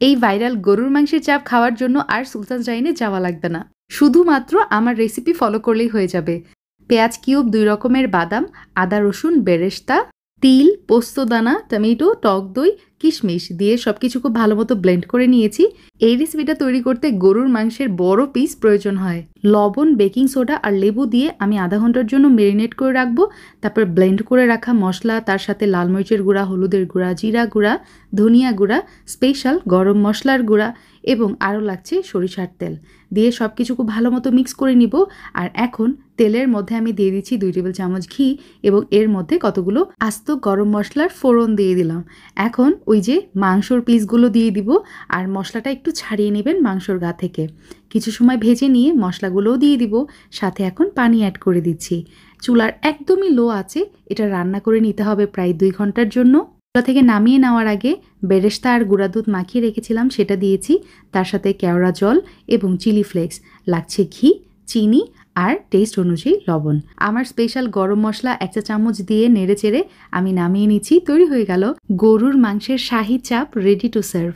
এই ভাইরাল গরুর মাংসের চাপ খাওয়ার জন্য আর সুলতান জাইনে যাওয়া লাগবে না, শুধুমাত্র আমার রেসিপি ফলো করলেই হয়ে যাবে। পেঁয়াজ কিউব, 2 রকমের বাদাম, আদা রসুন বেরেস্তা, তিল, পোস্তদানা, টমেটো, টক দই, কিশমিশ দিয়ে সবকিছু খুব ভালো মতো ব্লেন্ড করে নিয়েছি। এই রেসিপিটা তৈরি করতে গরুর মাংসের বড় পিস প্রয়োজন হয়। লবণ, বেকিং সোডা আর লেবু দিয়ে আমি আধা ঘন্টার জন্য মেরিনেট করে রাখবো। তারপর ব্লেন্ড করে রাখা মশলা, তার সাথে লাল মরিচের গুঁড়া, হলুদের গুঁড়া, জিরা গুঁড়া, ধনিয়া গুঁড়া, স্পেশাল গরম মশলার গুঁড়া এবং আরও লাগছে সরিষার তেল দিয়ে সব কিছু খুব ভালো মতো মিক্স করে নিব। আর এখন তেলের মধ্যে আমি দিয়ে দিচ্ছি 2 টেবিল চামচ ঘি এবং এর মধ্যে কতগুলো আস্ত গরম মশলার ফোড়ন দিয়ে দিলাম। এখন ওই যে মাংসর পিসগুলো দিয়ে দিব আর মশলাটা একটু ছাড়িয়ে নেবেন মাংসর গা থেকে। কিছু সময় ভেজে নিয়ে মশলাগুলোও দিয়ে দিব, সাথে এখন পানি অ্যাড করে দিচ্ছি। চুলার একদমই লো আছে, এটা রান্না করে নিতে হবে প্রায় 2 ঘন্টার জন্য। চুলা থেকে নামিয়ে নেওয়ার আগে বেরেস্তা আর গুঁড়া দুধ মাখিয়ে রেখেছিলাম সেটা দিয়েছি, তার সাথে কেওড়া জল এবং চিলি ফ্লেক্স, লাগছে ঘি, চিনি আর টেস্ট অনুযায়ী লবণ। আমার স্পেশাল গরম মশলা 1 চা চামচ দিয়ে নেড়ে চেড়ে আমি নামিয়ে নিচ্ছি। তৈরি হয়ে গেল গরুর মাংসের শাহি চাপ, রেডি টু সার্ভ।